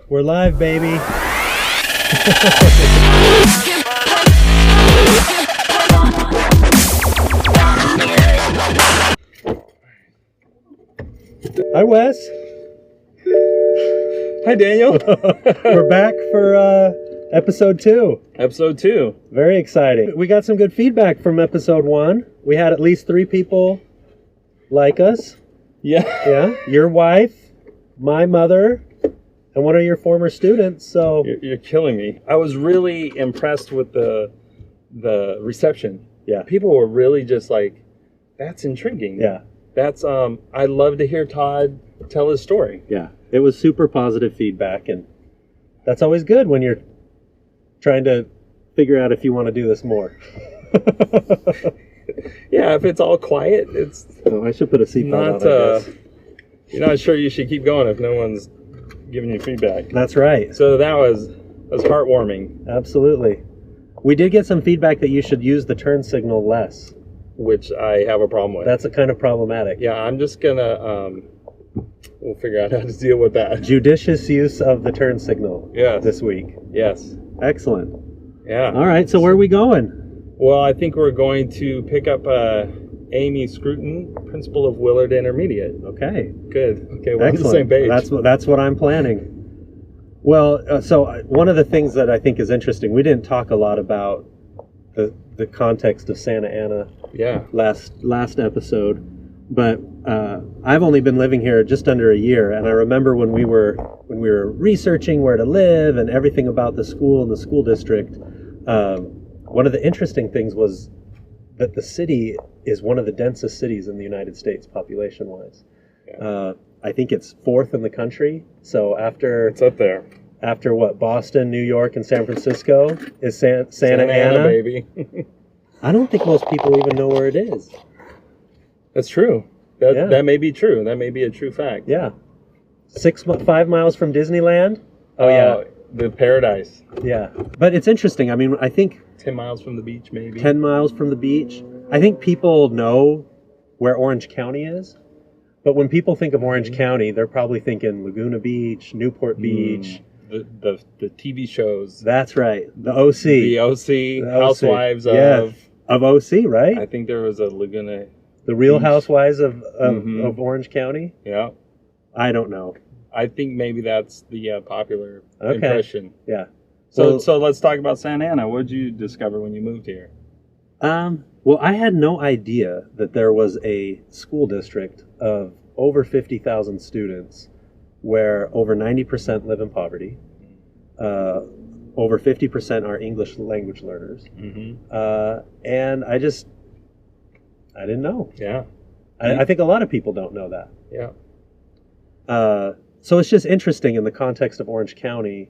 We're live, baby. Hi, Wes. Hi, Daniel. We're back for episode 2. Episode 2. Very exciting. We got some good feedback from episode 1. We had at least 3 people like us. Yeah. Yeah. Your wife, my mother, and one of your former students. So You're killing me. I was really impressed with the reception. Yeah. People were really just like, that's intriguing. Yeah. That's I love to hear Todd tell his story. Yeah. It was super positive feedback, and that's always good when you're trying to figure out if you want to do this more. Yeah, if it's all quiet, it's Oh, I should put a seatbelt not. on, I guess. You're not sure you should keep going if no one's giving you feedback. That's right. So that was heartwarming, Absolutely. We did get some feedback that you should use the turn signal less. which I have a problem with. That's a kind of problematic. Yeah, I'm just gonna. We'll figure out how to deal with that. Judicious use of the turn signal Yes. this week. Yes. Excellent. Yeah. All right, so where are we going? Well, I think we're going to pick up Amy Scruton, principal of Willard Intermediate. Okay. Good. Okay, we're on the Excellent. same page. That's what I'm planning. Well, so one of the things that I think is interesting, we didn't talk a lot about the context of Santa Ana Yeah. last episode, but I've only been living here just under a year, and I remember when we were researching where to live and everything about the school and the school district. One of the interesting things was that the city is one of the densest cities in the United States, population-wise. Yeah. I think it's 4th in the country. So It's up there. after what, Boston, New York, and San Francisco is Santa Santa Ana. baby. I don't think most people even know where it is. That's true. Yeah. That may be true. That may be a true fact. Yeah, 5 miles from Disneyland. Oh yeah, The paradise. yeah. But it's interesting. I mean, I think 10 miles from the beach, maybe. 10 miles from the beach. I think people know where Orange County is. But when people think of Orange County, they're probably thinking Laguna Beach, Newport Beach. The TV shows. That's right. The OC. The OC, The OC. Housewives Yeah. Of OC, right? I think there was a Laguna. The Real Beach. Housewives of Mhm. Orange County? Yeah. I don't know. I think maybe that's the popular Okay. impression. Yeah. So let's talk about Santa Ana. What did you discover when you moved here? Well, I had no idea that there was a school district of over 50,000 students where over 90% live in poverty. Over 50% are English language learners. Mm-hmm. And I didn't know. Yeah. I think a lot of people don't know that. Yeah. So it's just interesting in the context of Orange County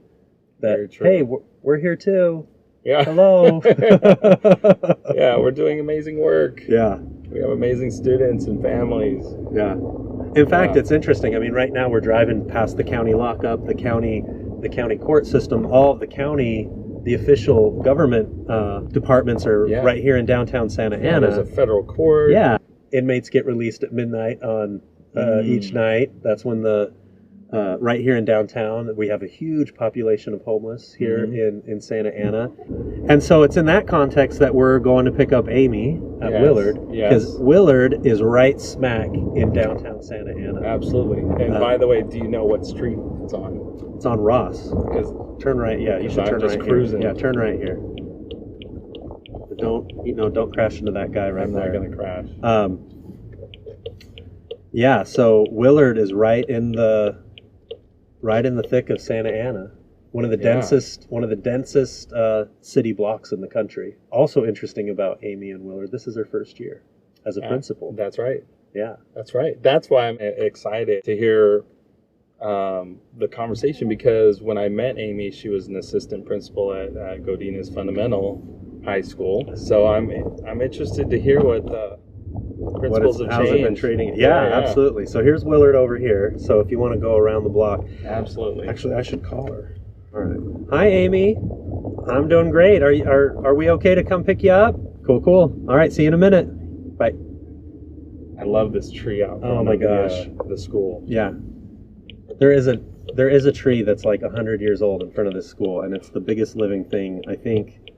Very that, true. hey, we're here too. Yeah. Hello. Yeah, we're doing amazing work. Yeah. We have amazing students and families. Yeah. In fact, Wow. it's interesting. I mean, right now we're driving past the county lockup, the county court system, all of the official government departments are Yeah. right here in downtown Santa Ana. There's a federal court. Yeah. Inmates get released at midnight on each night. That's when right here in downtown, we have a huge population of homeless here in Santa Ana. And so it's in that context that we're going to pick up Amy at Yes, Willard. yes. Because Willard is right smack in downtown Santa Ana. Absolutely. And by the way, do you know what street it's on? It's on Ross. Because Turn right. Yeah, you should I'm turn just right cruising. here. Yeah, turn right here. But don't crash into that guy right I'm there. not going to crash. Yeah, so Willard is right in the thick of Santa Ana. One of the densest city blocks in the country. Also interesting about Amy and Willard, this is her first year as a principal. That's right. Yeah. That's right. That's why I'm excited to hear the conversation, because when I met Amy, she was an assistant principal at Godinez Fundamental High School. So I'm interested to hear what principals have how's it been changed. treating it? Yeah, absolutely. So here's Willard over here. So if you want to go around the block. Absolutely. Actually, I should call her. All right. Hi, Amy. I'm doing great. Are we okay to come pick you up? Cool. All right. See you in a minute. Bye. I love this tree out front Oh my of gosh. the school. Yeah. There is there is a tree that's like 100 years old in front of this school, and it's the biggest living thing, I think,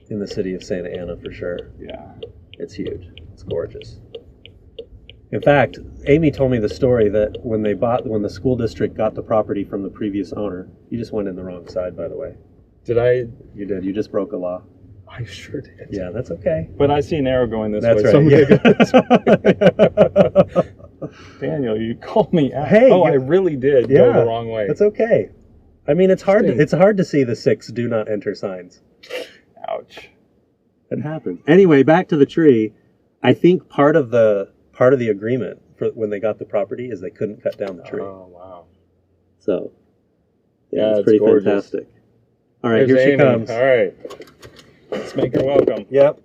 in the city of Santa Ana for sure. Yeah. It's huge. It's gorgeous. In fact, Amy told me the story that when the school district got the property from the previous owner, you just went in the wrong side, by the way. Did I? You did. You just broke a law. I sure did. Yeah, that's okay. But I see an arrow going this That's way. right. So Daniel, you called me out. Hey, I really did go the wrong way. That's okay. I mean, it's hard to see the 6 do not enter signs. Ouch. It happens. Anyway, back to the tree. I think part of the agreement for when they got the property is they couldn't cut down the tree. Oh, wow. So, Yeah, it's it's pretty gorgeous. fantastic. All right, There's here she Amy. comes. All right. Let's make her welcome. Yep.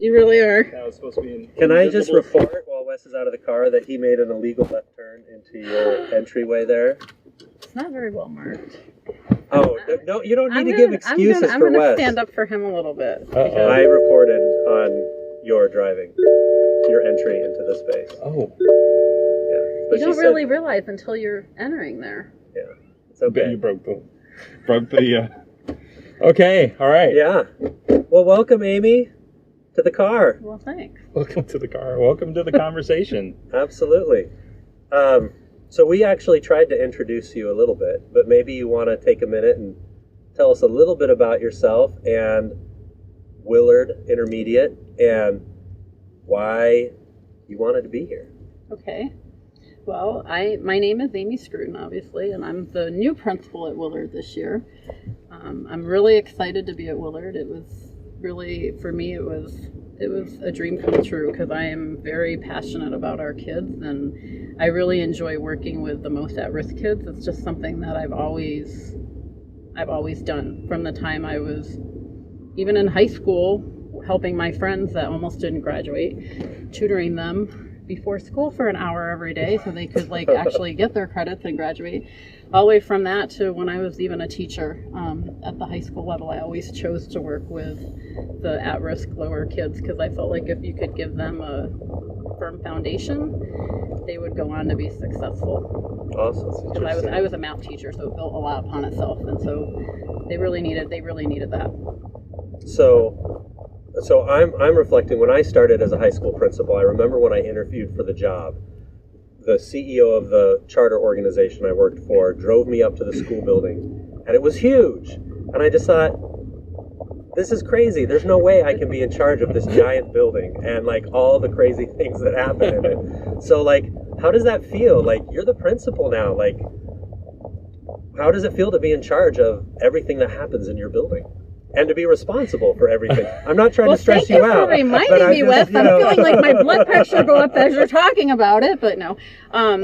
You really are. That was supposed to be Can I just report while Wes is out of the car that he made an illegal left turn into your entryway there? It's not very well marked. Oh, no, you don't need to give excuses I'm for gonna Wes. stand up for him a little bit. Uh-oh. I reported on your driving, your entry into the space. Oh. Yeah. But You she don't said- really realize until you're entering there. Yeah. It's You okay. broke the Okay, all right. Yeah. Well, welcome, Amy, to the car. Well, thanks. Welcome to the car. Welcome to the conversation. Absolutely. So we actually tried to introduce you a little bit, but maybe you want to take a minute and tell us a little bit about yourself and Willard Intermediate and why you wanted to be here. Okay. Well, my name is Amy Scruton, obviously, and I'm the new principal at Willard this year. I'm really excited to be at Willard. It was really, for me, it was a dream come true because I am very passionate about our kids, and I really enjoy working with the most at-risk kids. It's just something that I've always done from the time I was even in high school, helping my friends that almost didn't graduate, tutoring them before school for an hour every day so they could actually get their credits and graduate. All the way from that to when I was even a teacher at the high school level, I always chose to work with the at-risk lower kids because I felt like if you could give them a firm foundation, they would go on to be successful. Awesome. Because I was a math teacher, so it built a lot upon itself, and so they really needed that. So I'm reflecting, when I started as a high school principal, I remember when I interviewed for the job, the CEO of the charter organization I worked for drove me up to the school building, and it was huge. And I just thought, this is crazy. There's no way I can be in charge of this giant building and all the crazy things that happen in it. So how does that feel? You're the principal now. How does it feel to be in charge of everything that happens in your building? And to be responsible for everying. I'm not trying to stress you out. Thank you for reminding me, Wes. I'm feeling like my blood pressure go up as you're talking about it, but no. I'm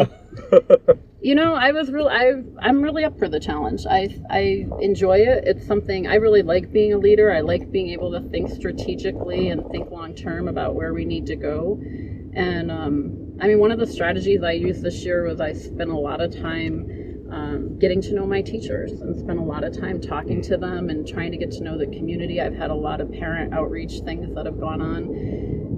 really up for the challenge. I enjoy it. It's something, I really like being a leader. I like being able to think strategically and think long term about where we need to go. And one of the strategies I used this year was I spent a lot of time getting to know my teachers and spend a lot of time talking to them and trying to get to know the community. I've had a lot of parent outreach things that have gone on.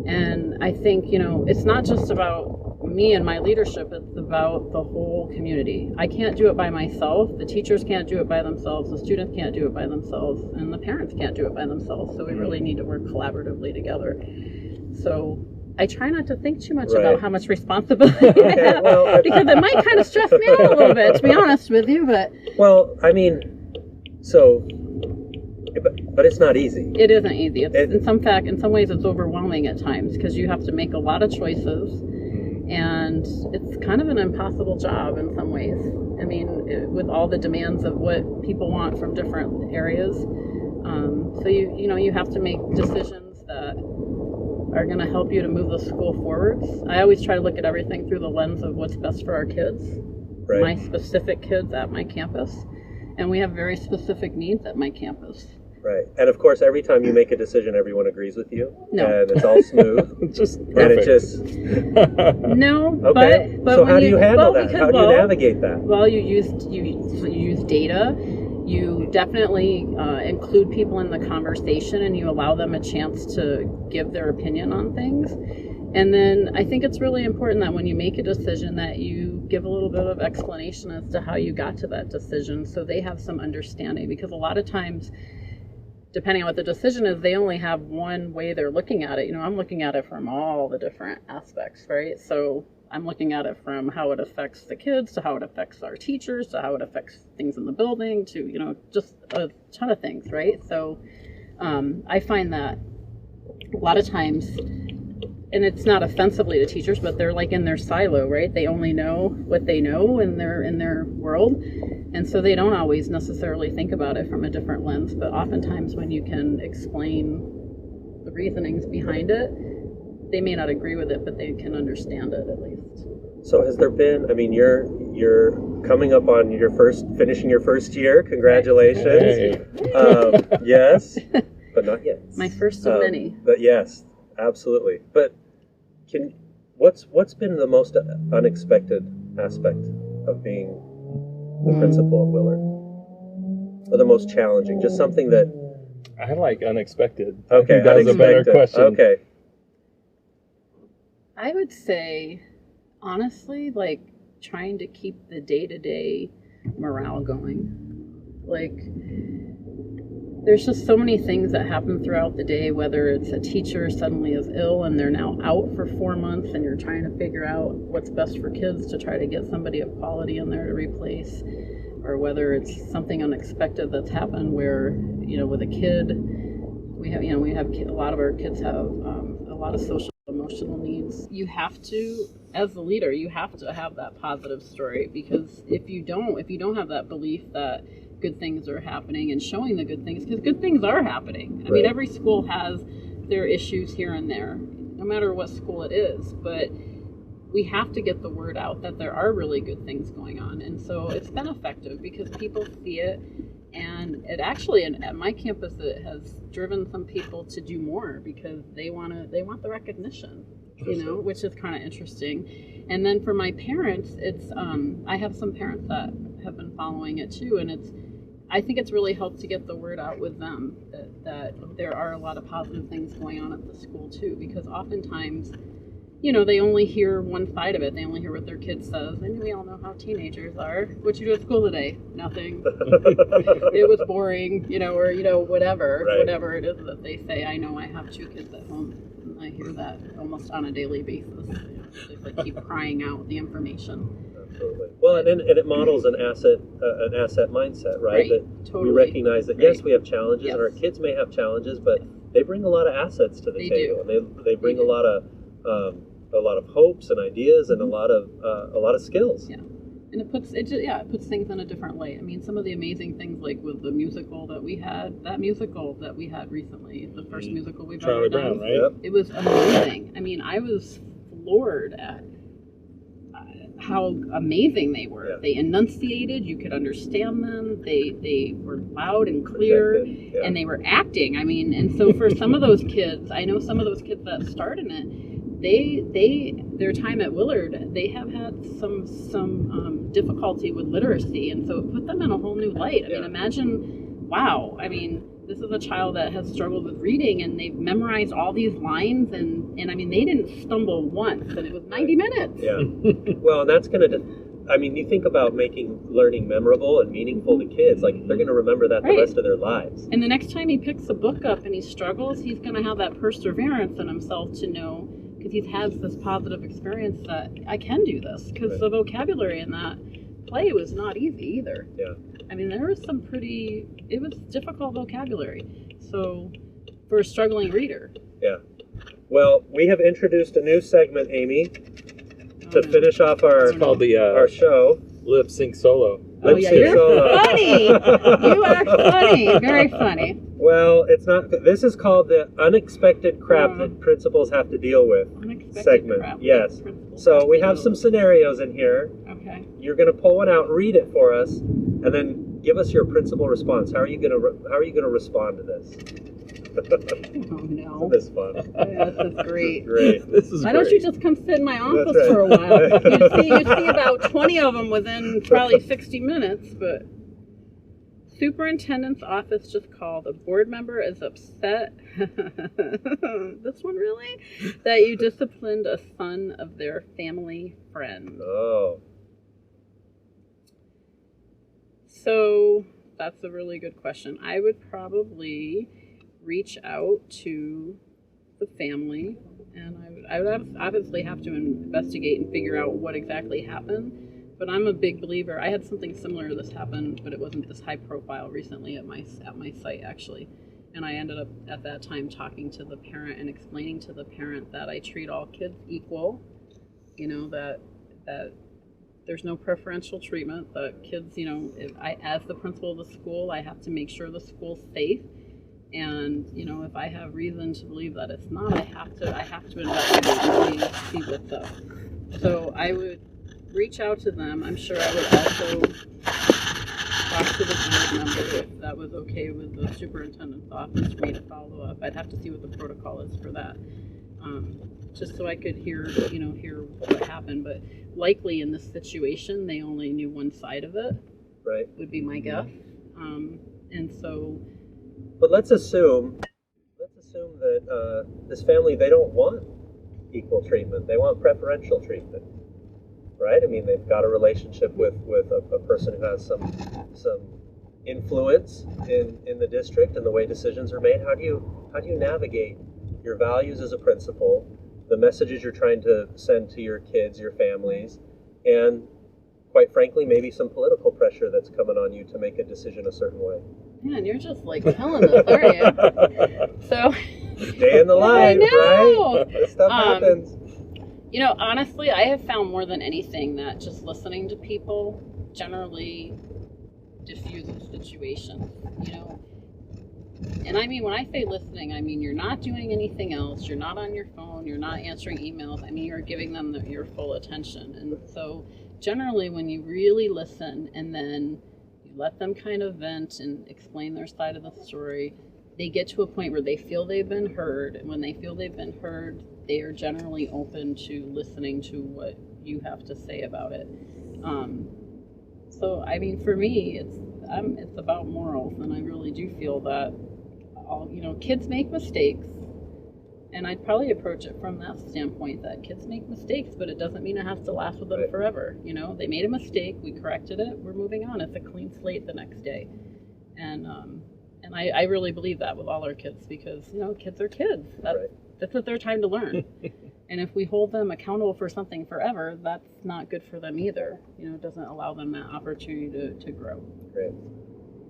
And I think, it's not just about me and my leadership, it's about the whole community. I can't do it by myself. The teachers can't do it by themselves. The students can't do it by themselves. And the parents can't do it by themselves. So we really need to work collaboratively together. So I try not to think too much about how much responsibility I have, because it might kind of stress me out a little bit, to be honest with you. But but it's not easy. It isn't easy. In some ways, it's overwhelming at times because you have to make a lot of choices, and it's kind of an impossible job in some ways. With all the demands of what people want from different areas, so you have to make decisions that are going to help you to move the school forwards. I always try to look at everything through the lens of what's best for our kids, my specific kids at my campus, and we have very specific needs at my campus. Right. And of course, every time you make a decision, everyone agrees with you. No. And it's all smooth. Just and perfect. it just... No, okay. but So how do you handle that? How do you navigate that? Well, you use data, You definitely include people in the conversation, and you allow them a chance to give their opinion on things. And then I think it's really important that when you make a decision that you give a little bit of explanation as to how you got to that decision, so they have some understanding. Because a lot of times, depending on what the decision is, they only have one way they're looking at it. You know, I'm looking at it from all the different aspects, right? So I'm looking at it from how it affects the kids, to how it affects our teachers, to how it affects things in the building, to, you know, just a ton of things, right? So I find that a lot of times, and it's not offensively to teachers, but they're like in their silo, right? They only know what they know, and they're in their world. And so they don't always necessarily think about it from a different lens. But oftentimes when you can explain the reasonings behind it, they may not agree with it, but they can understand it at least. So has there been, I mean, you're coming up on finishing your first year. Congratulations. Hey. Yes, but not yet. My first of many. But yes, absolutely. But what's been the most unexpected aspect of being the principal at Willard? Or the most challenging? Just something that... I like unexpected. Okay, that was a better question. Okay. I would say, honestly, like trying to keep the day-to-day morale going. Like, there's just so many things that happen throughout the day, whether it's a teacher suddenly is ill and they're now out for 4 months and you're trying to figure out what's best for kids to try to get somebody of quality in there to replace, or whether it's something unexpected that's happened where, you know, with a kid, a lot of our kids have a lot of social emotional needs. You have to, as the leader, you have to have that positive story, because if you don't have that belief that good things are happening and showing the good things, because good things are happening. I mean, every school has their issues here and there, no matter what school it is, but we have to get the word out that there are really good things going on. And so it's been effective because people see it, and it actually, at my campus, it has driven some people to do more because they want the recognition, you know, which is kind of interesting. And then for my parents, it's I have some parents that have been following it too, and I think it's really helped to get the word out with them that there are a lot of positive things going on at the school too, because oftentimes, you know, they only hear one side of it. They only hear what their kid says. And we all know how teenagers are. What'd you do at school today? Nothing. It was boring, you know, or, you know, whatever it is that they say. I know I have 2 kids at home, and I hear that almost on a daily basis. You know, they keep crying out the information. Absolutely. Well, and it models an asset mindset, right? That totally. We recognize that, yes, we have challenges, and our kids may have challenges, but they bring a lot of assets to the table. Do. And they bring a lot of hopes and ideas and a lot of skills. Yeah. And it puts things in a different light. I mean, some of the amazing things, like with the musical that we had recently, the first musical we've ever done. Charlie Brown, right? It was amazing. I mean, I was floored at how amazing they were. Yeah. They enunciated, you could understand them. They were loud and clear, and they were acting. I mean, and so for some of those kids, I know some of those kids that starred in it, their time at Willard, they have had some difficulty with literacy, and so it put them in a whole new light. I mean, imagine, wow. I mean, this is a child that has struggled with reading, and they've memorized all these lines, and I mean, they didn't stumble once, and it was 90 minutes. Yeah. Well, and that's going to, I mean, you think about making learning memorable and meaningful to kids, like they're going to remember that the rest of their lives. And the next time he picks a book up and he struggles, he's going to have that perseverance in himself to know, because he's had this positive experience that I can do this, because the vocabulary in that play was not easy either. Yeah. I mean, there was it was difficult vocabulary. So for a struggling reader. Yeah. Well, we have introduced a new segment, Amy, to finish off our show. Lip sync solo. Oh yeah, you're funny. You are funny. Very funny. Well, it's not. This is called the unexpected crap that principals have to deal with segment. Yes. So we have some scenarios in here. Okay. You're going to pull one out, read it for us, and then give us your principal response. How are you going to respond to this? Oh no. This is fun. Yeah, this is great. Why don't you just come sit in my office for a while? You'd see about 20 of them within probably 60 minutes, but superintendent's office just called. A board member is upset. This one really? That you disciplined a son of their family friend. Oh. So that's a really good question. I would probably reach out to the family, and I would obviously have to investigate and figure out what exactly happened. But I'm a big believer. I had something similar to this happen, but it wasn't this high profile recently at my site actually. And I ended up at that time talking to the parent and explaining to the parent that I treat all kids equal. You know, that there's no preferential treatment. That kids, you know, as the principal of the school, I have to make sure the school's safe. And you know, if I have reason to believe that it's not, I have to investigate and see what's up. So I would reach out to them. I'm sure I would also talk to the board member if that was okay with the superintendent's office for me to follow up. I'd have to see what the protocol is for that, just so I could hear what happened. But likely in this situation, they only knew one side of it. Right. Would be my guess. And so. But let's assume that this family, they don't want equal treatment. They want preferential treatment. Right? I mean, they've got a relationship with a person who has some influence in the district and the way decisions are made. How do you navigate your values as a principal, the messages you're trying to send to your kids, your families, and quite frankly, maybe some political pressure that's coming on you to make a decision a certain way? Man, you're just like telling us, aren't you? So, day in the life, right? This stuff happens. You know, honestly, I have found more than anything that just listening to people generally diffuses situations, you know. And I mean, when I say listening, I mean you're not doing anything else, you're not on your phone, you're not answering emails, I mean you're giving them your full attention. And so generally when you really listen and then you let them kind of vent and explain their side of the story, they get to a point where they feel they've been heard. And when they feel they've been heard, they are generally open to listening to what you have to say about it. So, I mean, for me, it's about morals, and I really do feel that kids make mistakes, and I'd probably approach it from that standpoint that kids make mistakes, but it doesn't mean it has to last with them forever. You know, they made a mistake, we corrected it, we're moving on. It's a clean slate the next day, and I really believe that with all our kids because kids are kids. That's what their time to learn. And if we hold them accountable for something forever, that's not good for them either. It doesn't allow them that opportunity to grow. Great.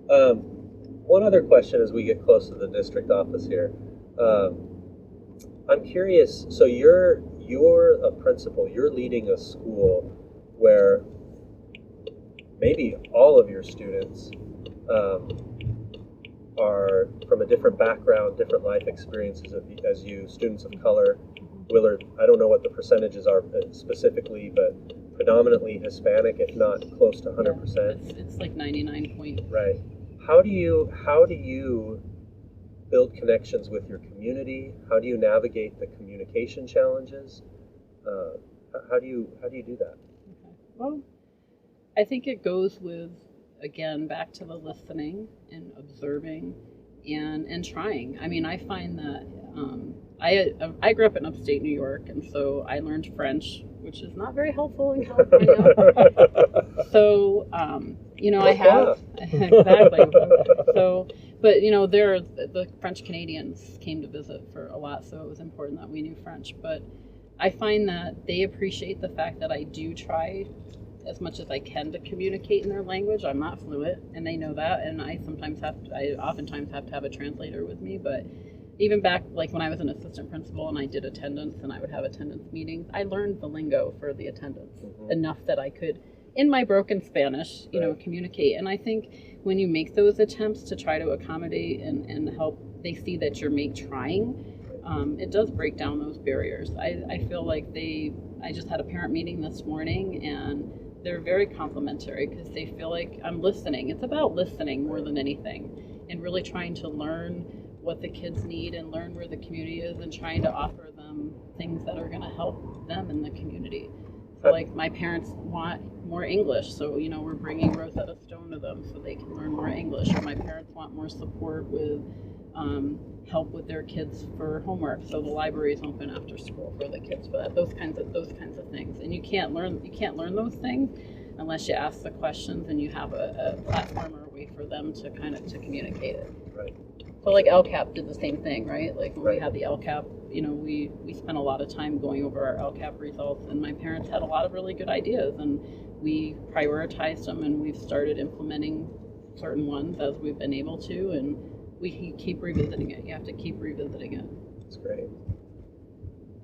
One other question as we get close to the district office here. I'm curious, so you're a principal, you're leading a school where maybe all of your students are from a different background, different life experiences as you, students of color. Willard, I don't know what the percentages are specifically, but predominantly Hispanic, if not close to 100%. It's like 99 point. Right. How do you build connections with your community? How do you navigate the communication challenges? How do you do that? Okay. Well, I think it goes with, again, back to the listening and observing and trying. I mean, I find that I grew up in upstate New York, and so I learned French, which is not very helpful in California. So, I have exactly. So, but the French Canadians came to visit for a lot, so it was important that we knew French. But I find that they appreciate the fact that I do try as much as I can to communicate in their language. I'm not fluent, and they know that, and I oftentimes have to have a translator with me. But even back, like when I was an assistant principal and I did attendance and I would have attendance meetings, I learned the lingo for the attendance enough that I could, in my broken Spanish, communicate. And I think when you make those attempts to try to accommodate and help, they see that you're trying, it does break down those barriers. I feel like I just had a parent meeting this morning, and they're very complimentary because they feel like I'm listening. It's about listening more than anything, and really trying to learn what the kids need and learn where the community is and trying to offer them things that are going to help them in the community. So like my parents want more English. So, we're bringing Rosetta Stone to them so they can learn more English. Or my parents want more support with help with their kids for homework. So the library is open after school for the kids for that. Those kinds of things. And you can't learn those things unless you ask the questions and you have a platform or a way for them to to communicate it. Right. So like LCAP did the same thing, right? Like when Right. we had the LCAP, we spent a lot of time going over our LCAP results, and my parents had a lot of really good ideas, and we prioritized them, and we've started implementing certain ones as we've been able to, and we keep revisiting it. You have to keep revisiting it. That's great.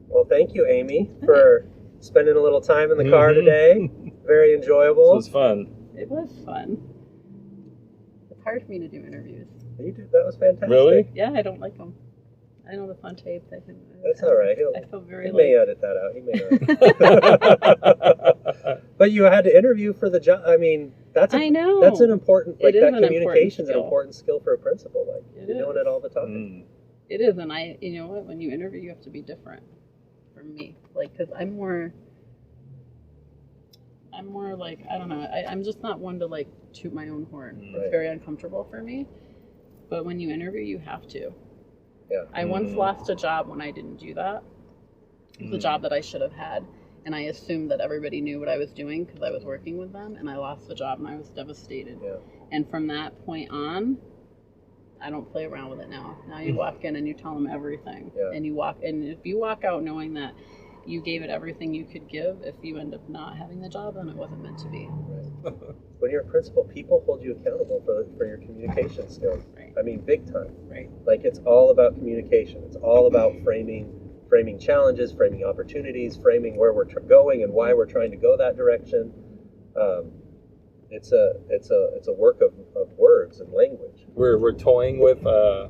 Well, thank you, Amy, for spending a little time in the car today. Very enjoyable. This was fun. It was fun. It's hard for me to do interviews. You did. That was fantastic. Really? Yeah, I don't like them. I know that's on tape. That's all right. I feel very He may edit that out. He may not. But you had to interview for the job. I mean, that's I know. That's an important, It is that an communication's an important important skill for a principal. Like, It you're is. doing it all the time. It is, and you know what? When you interview, you have to be different. For me, because I'm more like, I don't know. I'm just not one to like toot my own horn. Right. It's very uncomfortable for me. But when you interview, you have to. Yeah. I once lost a job when I didn't do that. It was a job that I should have had, and I assumed that everybody knew what I was doing because I was working with them, and I lost the job, and I was devastated. Yeah. And from that point on, I don't play around with it now. Now you walk in and you tell them everything. Yeah. And if you walk out knowing that you gave it everything you could give, if you end up not having the job, then it wasn't meant to be. Right. When you're a principal, people hold you accountable for your communication skills. Right. I mean, big time. Right. Like, it's all about communication. It's all about framing challenges, framing opportunities, framing where we're going and why we're trying to go that direction. It's a work of words and language. We're toying with a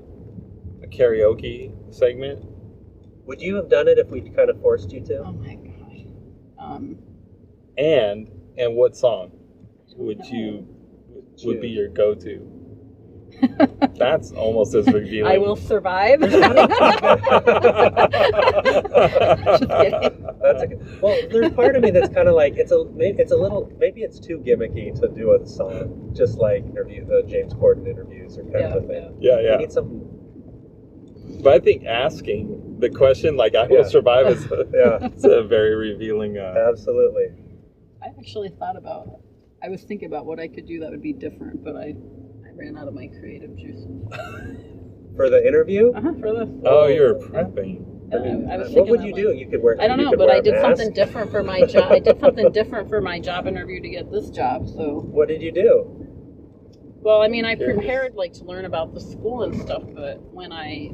karaoke segment. Would you have done it if we kind of forced you to? Oh my gosh. And what song would know. would be your go-to? That's almost as revealing. I will survive. Just kidding. That's well, there's part of me that's kind of like maybe it's too gimmicky to do a song, just like the James Corden interviews or kind of a thing. Yeah. You need something. But I think asking the question like "I will survive" is it's a very revealing. Absolutely. I actually I was thinking about what I could do that would be different, but I ran out of my creative juices. For the interview? For this. Oh, you're prepping. I was what would thinking you do? You could wear. I don't know, but I did something different for my job. I did something different for my job interview to get this job. So. What did you do? Well, I mean, I prepared to learn about the school and stuff, but when I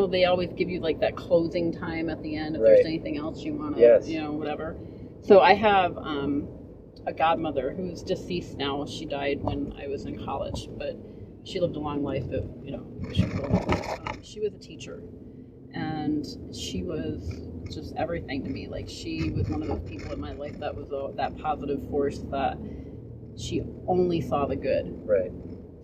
they always give you like that closing time at the end if there's anything else you want to, whatever. So I have a godmother who's deceased now. She died when I was in college, but she lived a long life. She was a teacher, and she was just everything to me. Like, she was one of those people in my life that was that positive force that she only saw the good. Right.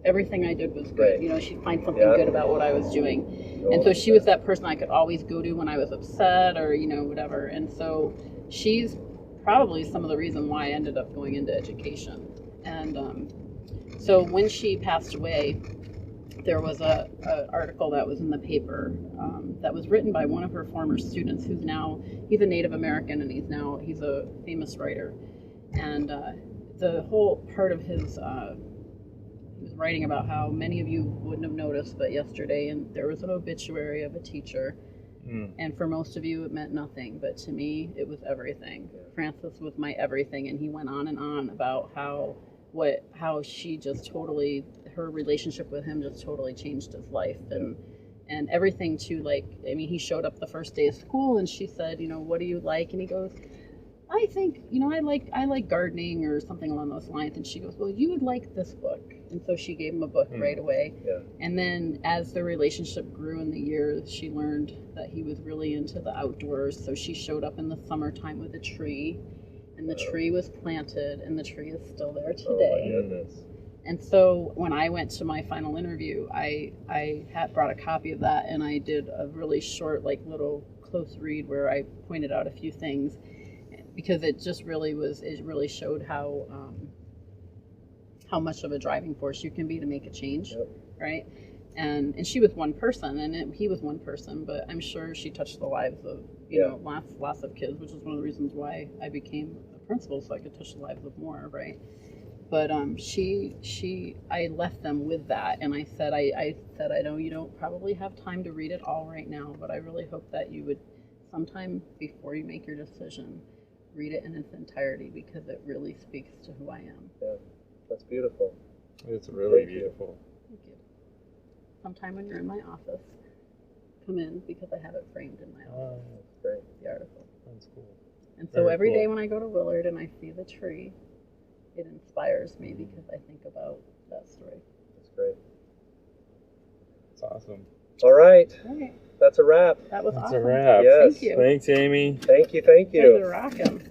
Everything I did was good. Right. She'd find something good about what I was doing. And so she was that person I could always go to when I was upset or, whatever. And so she's probably some of the reason why I ended up going into education. And so when she passed away, there was a article that was in the paper that was written by one of her former students he's a Native American, and he's a famous writer. And the whole part of his he was writing about how many of you wouldn't have noticed, but yesterday, and there was an obituary of a teacher. And for most of you, it meant nothing, but to me, it was everything. Francis was my everything, and he went on and on about how she just totally, her relationship with him just totally changed his life, and everything too. He showed up the first day of school, and she said, what do you like? And he goes, I think, I like gardening or something along those lines. And she goes, well, you would like this book. And so she gave him a book right away. Yeah. And then as their relationship grew in the years, she learned that he was really into the outdoors. So she showed up in the summertime with a tree, and the tree was planted, and the tree is still there today. Oh my goodness. And so when I went to my final interview, I had brought a copy of that, and I did a really short, little close read where I pointed out a few things. because it just really was. It really showed how much of a driving force you can be to make a change, Yep. right? And she was one person, and he was one person, but I'm sure she touched the lives of lots of kids, which is one of the reasons why I became a principal, so I could touch the lives of more, right? But I left them with that, and I said I know you don't probably have time to read it all right now, but I really hope that you would sometime before you make your decision read it in its entirety, because it really speaks to who I am. Yeah, that's beautiful. It's really Thank you. beautiful. Thank you. Sometime when you're in my office, come in, because I have it framed in my office, Oh, That's great. the article. that's cool. And so Very every cool. day when I go to Willard and I see the tree, it inspires me, because I think about that story. That's great. It's awesome. All right, All right, that's a wrap. that was That's awesome. a wrap. Yes. Thank you. Thanks, Amy. Thank you. Thank You guys you. are rocking.